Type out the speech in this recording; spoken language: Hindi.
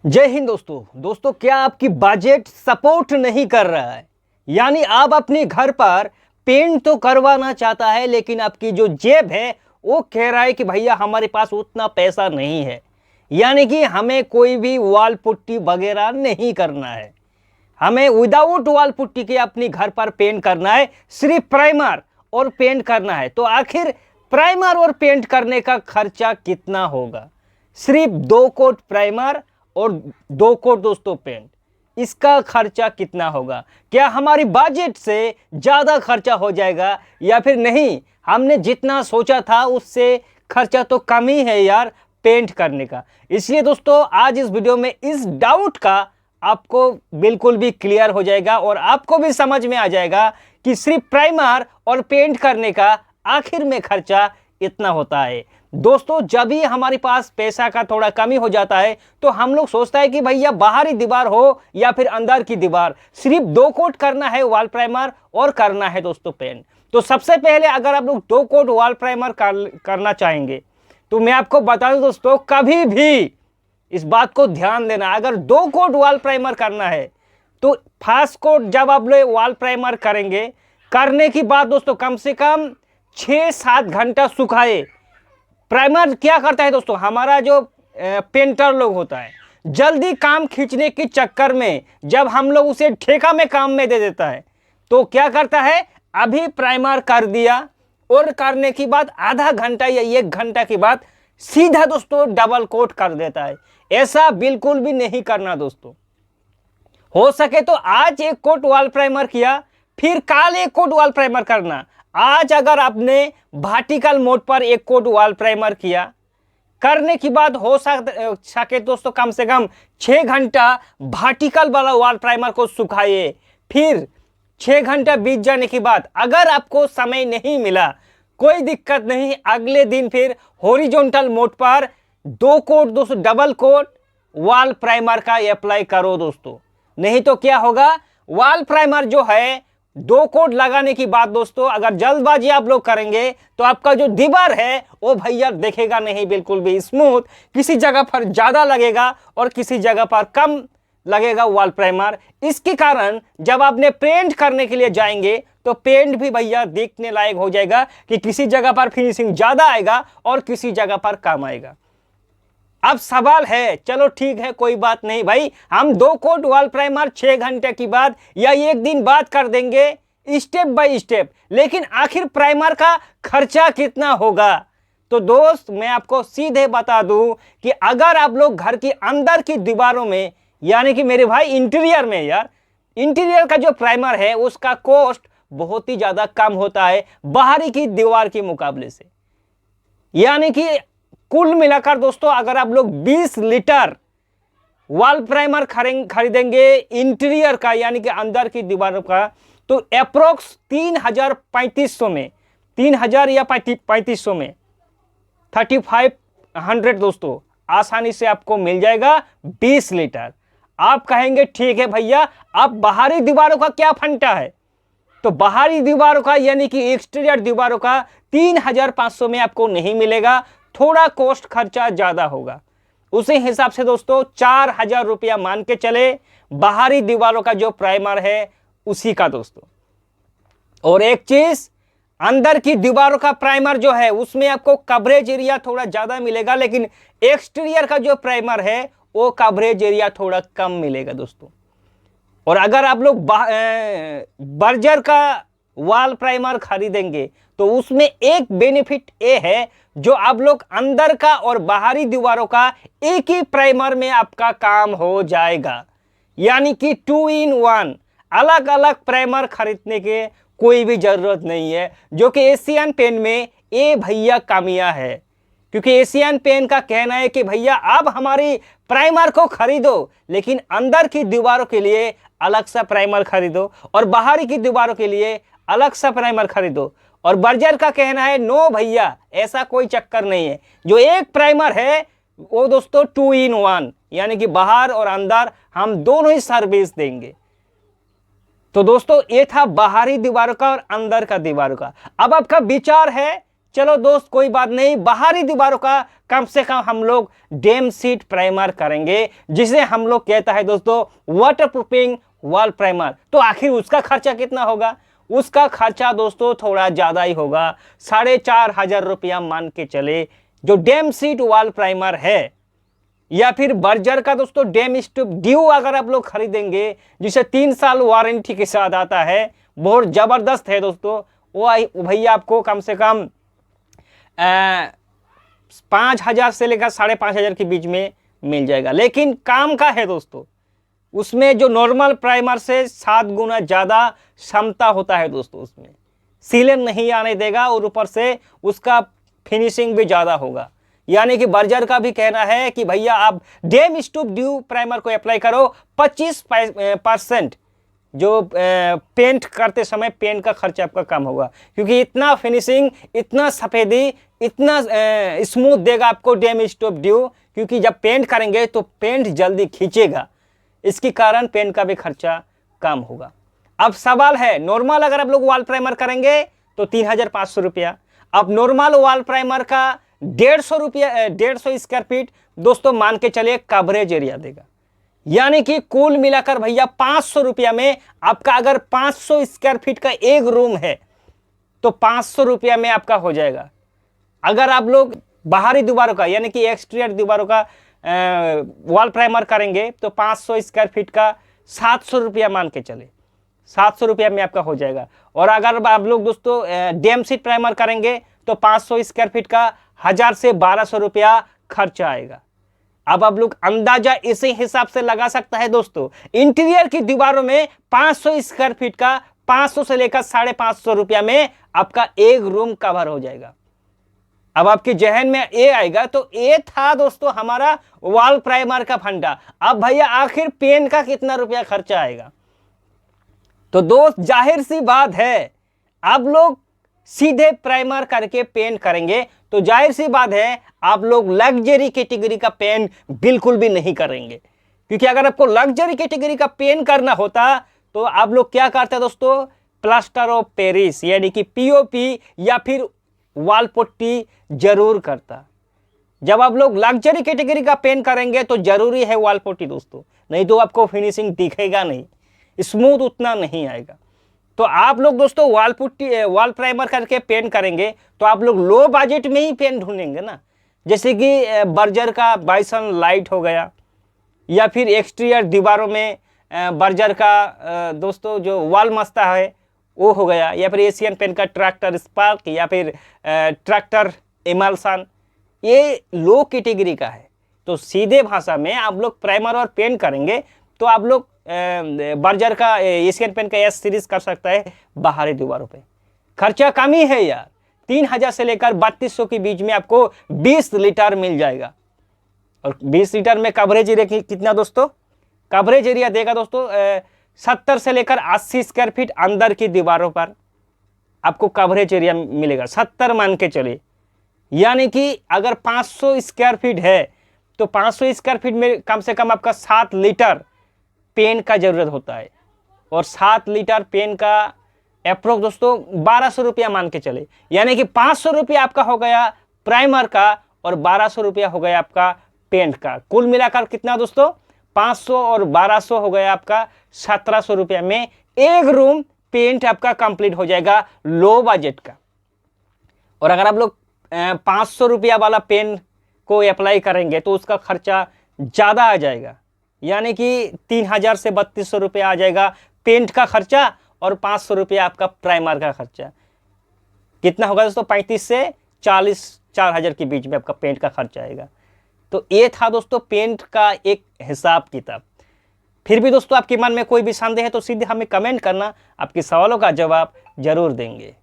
जय हिंद दोस्तों क्या आपकी बजट सपोर्ट नहीं कर रहा है? यानी आप अपने घर पर पेंट तो करवाना चाहता है, लेकिन आपकी जो जेब है वो कह रहा है कि भैया हमारे पास उतना पैसा नहीं है। यानी कि हमें कोई भी वॉल पुट्टी वगैरह नहीं करना है, हमें विदाउट वॉल पुट्टी के अपने घर पर पेंट करना है, सिर्फ प्राइमर और पेंट करना है। तो आखिर प्राइमर और पेंट करने का खर्चा कितना होगा? सिर्फ 2 कोट प्राइमर और 2 कोट दोस्तों पेंट, इसका खर्चा कितना होगा? क्या हमारी बजट से ज़्यादा खर्चा हो जाएगा या फिर नहीं? हमने जितना सोचा था उससे खर्चा तो कम ही है यार पेंट करने का। इसलिए दोस्तों आज इस वीडियो में इस डाउट का आपको बिल्कुल भी क्लियर हो जाएगा और आपको भी समझ में आ जाएगा कि सिर्फ प्राइमर और पेंट करने का आखिर में खर्चा इतना होता है। दोस्तों जब भी हमारे पास पैसा का थोड़ा कमी हो जाता है तो हम लोग सोचता है कि भैया बाहरी दीवार हो या फिर अंदर की दीवार, सिर्फ 2 कोट करना है वॉल प्राइमर और करना है दोस्तों पेंट। तो सबसे पहले अगर आप लोग 2 कोट वॉल प्राइमर करना चाहेंगे तो मैं आपको बता दूं दोस्तों, कभी भी इस बात को ध्यान देना, अगर 2 कोट वॉल प्राइमर करना है तो फर्स्ट कोट जब आप लोग वॉल प्राइमर करेंगे, करने की बाद दोस्तों कम से कम 6-7 घंटा सुखाए। प्राइमर क्या करता है दोस्तों, हमारा जो पेंटर लोग होता है जल्दी काम खींचने के चक्कर में जब हम लोग उसे ठेका में काम में दे देता है तो क्या करता है, अभी प्राइमर कर दिया और करने के बाद आधा घंटा या 1 घंटा के बाद सीधा दोस्तों डबल कोट कर देता है। ऐसा बिल्कुल भी नहीं करना दोस्तों। हो सके तो आज 1 कोट वॉल प्राइमर किया, फिर कल 1 कोट वॉल प्राइमर करना। आज अगर आपने वर्टिकल मोड पर 1 कोट वॉल प्राइमर किया, करने के बाद हो सके दोस्तों कम से कम 6 घंटा वर्टिकल वाला वॉल प्राइमर को सुखाइए। फिर 6 घंटा बीत जाने के बाद अगर आपको समय नहीं मिला, कोई दिक्कत नहीं, अगले दिन फिर हॉरिजॉन्टल मोड पर 2 कोट दोस्तों डबल कोट वॉल प्राइमर का अप्लाई करो दोस्तों। नहीं तो क्या होगा, वॉल प्राइमर जो है 2 कोट लगाने की बात दोस्तों अगर जल्दबाजी आप लोग करेंगे तो आपका जो दीवार है वो भैया देखेगा नहीं बिल्कुल भी स्मूथ, किसी जगह पर ज़्यादा लगेगा और किसी जगह पर कम लगेगा वॉल प्राइमर। इसके कारण जब आपने पेंट करने के लिए जाएंगे तो पेंट भी भैया देखने लायक हो जाएगा कि किसी जगह पर फिनिशिंग ज़्यादा आएगा और किसी जगह पर कम आएगा। अब सवाल है, चलो ठीक है कोई बात नहीं भाई, हम 2 कोट वॉल प्राइमर 6 घंटे की बाद या 1 दिन बाद कर देंगे स्टेप बाय स्टेप, लेकिन आखिर प्राइमर का खर्चा कितना होगा? तो दोस्त मैं आपको सीधे बता दूं कि अगर आप लोग घर की अंदर की दीवारों में, यानी कि मेरे भाई इंटीरियर में, यार इंटीरियर का जो प्राइमर है उसका कॉस्ट बहुत ही ज़्यादा कम होता है बाहरी की दीवार के मुकाबले से। यानी कि कुल मिलाकर दोस्तों अगर आप लोग 20 लीटर वॉल प्राइमर खरीदेंगे इंटीरियर का, यानी कि अंदर की दीवारों का, तो अप्रोक्स 3,3500 में, 3,000 या 3,500 में 3,500 दोस्तों आसानी से आपको मिल जाएगा 20 लीटर। आप कहेंगे ठीक है भैया अब बाहरी दीवारों का क्या फंटा है? तो बाहरी दीवारों का यानी कि एक्सटीरियर दीवारों का 3,500 में आपको नहीं मिलेगा, थोड़ा कॉस्ट खर्चा ज़्यादा होगा। उसी हिसाब से दोस्तों 4,000 रुपया मान के चले बाहरी दीवारों का जो प्राइमर है उसी का दोस्तों। और एक चीज़, अंदर की दीवारों का प्राइमर जो है उसमें आपको कवरेज एरिया थोड़ा ज़्यादा मिलेगा, लेकिन एक्सटीरियर का जो प्राइमर है वो कवरेज एरिया थोड़ा कम मिलेगा दोस्तों। और अगर आप लोग बर्जर का वॉल प्राइमर खरीदेंगे तो उसमें एक बेनिफिट ये है, जो आप लोग अंदर का और बाहरी दीवारों का एक ही प्राइमर में आपका काम हो जाएगा। यानी कि 2 in 1, अलग अलग प्राइमर खरीदने के कोई भी जरूरत नहीं है, जो कि एशियन पेंट में ये भैया कामयाब है। क्योंकि एशियन पेंट का कहना है कि भैया आप हमारी प्राइमर को खरीदो, लेकिन अंदर की दीवारों के लिए अलग सा प्राइमर खरीदो और बाहरी की दीवारों के लिए अलग सा प्राइमर खरीदो। और बर्जर का कहना है नो भैया, ऐसा कोई चक्कर नहीं है, जो एक प्राइमर है वो दोस्तों 2 in 1, यानी कि बाहर और अंदर हम दोनों ही सर्विस देंगे। तो दोस्तों ये था बाहरी दीवारों का और अंदर का दीवारों का। अब आपका विचार है चलो दोस्त कोई बात नहीं, बाहरी दीवारों का कम से कम हम लोग डैम शीट प्राइमर करेंगे, जिसे हम लोग कहता है दोस्तों वाटरप्रूफिंग वॉल प्राइमर। तो आखिर उसका खर्चा कितना होगा? उसका खर्चा दोस्तों थोड़ा ज़्यादा ही होगा, 4,500 रुपया मान के चले। जो डैम शीट वॉल प्राइमर है या फिर बर्जर का दोस्तों डैम स्टूप ड्यू अगर आप लोग खरीदेंगे, जिसे 3 साल वारंटी के साथ आता है, बहुत ज़बरदस्त है दोस्तों, वो भैया आपको कम से कम 5,000 से लेकर 5,500 के बीच में मिल जाएगा। लेकिन काम का है दोस्तों, उसमें जो नॉर्मल प्राइमर से 7 गुना ज़्यादा क्षमता होता है दोस्तों, उसमें सीलन नहीं आने देगा और ऊपर से उसका फिनिशिंग भी ज़्यादा होगा। यानी कि बर्जर का भी कहना है कि भैया आप डैम स्टूप ड्यू प्राइमर को अप्लाई करो, 25% जो पेंट करते समय पेंट का खर्चा आपका कम होगा, क्योंकि इतना फिनिशिंग, इतना सफ़ेदी, इतना स्मूथ देगा आपको डैम स्टूप ड्यू, क्योंकि जब पेंट करेंगे तो पेंट जल्दी खींचेगा, इसके कारण पेंट का भी खर्चा कम होगा। अब सवाल है, नॉर्मल अगर आप लोग वॉल प्राइमर करेंगे तो 3,500 रुपया। अब नॉर्मल वॉल प्राइमर का 150 रुपया, 150 स्क्वायर फीट दोस्तों मान के चलिए कवरेज एरिया देगा। यानी कि कुल मिलाकर भैया 500 रुपया में आपका, अगर 500 स्क्वायर फीट का एक रूम है तो 500 रुपया में आपका हो जाएगा। अगर आप लोग बाहरी दीवारों का यानी कि एक्सटीरियर दीवारों का वॉल प्राइमर करेंगे तो 500 स्क्वायर फीट का 700 रुपया मान के चले, 700 रुपया में आपका हो जाएगा। और अगर आप लोग दोस्तों डैम शीट प्राइमर करेंगे तो 500 स्क्वायर फीट का 1,000 से 1,200 रुपया खर्चा आएगा। अब आप लोग अंदाजा इसी हिसाब से लगा सकता है दोस्तों, इंटीरियर की दीवारों में 500 स्क्वायर फीट का 500 से लेकर 550 रुपया में आपका एक रूम कवर हो जाएगा। अब आपके जहन में ये आएगा, तो ये था दोस्तों हमारा वॉल प्राइमर का फंडा। अब भैया आखिर पेंट का कितना रुपया खर्चा आएगा? तो दोस्त जाहिर सी बात है, आप लोग सीधे प्राइमर करके पेंट करेंगे तो जाहिर सी बात है आप लोग लग्जरी कैटेगरी का पेंट बिल्कुल भी नहीं करेंगे, क्योंकि अगर आपको लग्जरी कैटेगरी का पेंट करना होता तो आप लोग क्या करते दोस्तों, प्लास्टर ऑफ पेरिस यानी कि पीओपी या फिर वॉल पुट्टी जरूर करता। जब आप लोग लग्जरी कैटेगरी का पेंट करेंगे तो जरूरी है वॉल पुट्टी दोस्तों, नहीं तो आपको फिनिशिंग दिखेगा नहीं, स्मूथ उतना नहीं आएगा। तो आप लोग दोस्तों वॉल पुट्टी वॉल प्राइमर करके पेंट करेंगे तो आप लोग लो बजट में ही पेंट ढूंढेंगे ना, जैसे कि बर्जर का बाइसन लाइट हो गया, या फिर एक्सटीरियर दीवारों में बर्जर का दोस्तों जो वॉल मस्ता है वो हो गया, या फिर एशियन पेंट का ट्रैक्टर स्पार्क या फिर ट्रैक्टर एमल्सन, ये लो कैटेगरी का है। तो सीधे भाषा में आप लोग प्राइमर और पेंट करेंगे तो आप लोग बर्जर का एशियन पेंट का एस सीरीज कर सकता है बाहरी दीवारों पे। खर्चा कम ही है यार, 3,000 से लेकर 3,200 के बीच में आपको 20 लीटर मिल जाएगा। और 20 लीटर में कवरेज एरिया कितना दोस्तों? कवरेज एरिया देगा दोस्तों 70 से लेकर 80 स्क्वायर फीट अंदर की दीवारों पर आपको कवरेज एरिया मिलेगा, 70 मान के चलिए। यानी कि अगर 500 स्क्वायर फीट है तो 500 स्क्वायर फीट में कम से कम आपका 7 लीटर पेंट का ज़रूरत होता है, और 7 लीटर पेंट का अप्रोक्स दोस्तों 1,200 रुपया मान के चले। यानी कि 500 रुपया आपका हो गया प्राइमर का और 1,200 रुपया हो गया आपका पेंट का। कुल मिलाकर कितना दोस्तों? 500 और 1,200 हो गया आपका 1,700 रुपया में एक रूम पेंट आपका कंप्लीट हो जाएगा लो बजट का। और अगर आप लोग 500 रुपया वाला पेन को अप्लाई करेंगे तो उसका खर्चा ज़्यादा आ जाएगा, यानी कि 3,000 से 3,200 रुपया आ जाएगा पेंट का खर्चा, और 500 रुपया आपका प्राइमर का खर्चा। कितना होगा दोस्तों? 35 से 4,000 के बीच में आपका पेंट का खर्चा आएगा। तो ये था दोस्तों पेंट का एक हिसाब किताब। फिर भी दोस्तों आपके मन में कोई भी संदेह है तो सीधे हमें कमेंट करना, आपके सवालों का जवाब जरूर देंगे।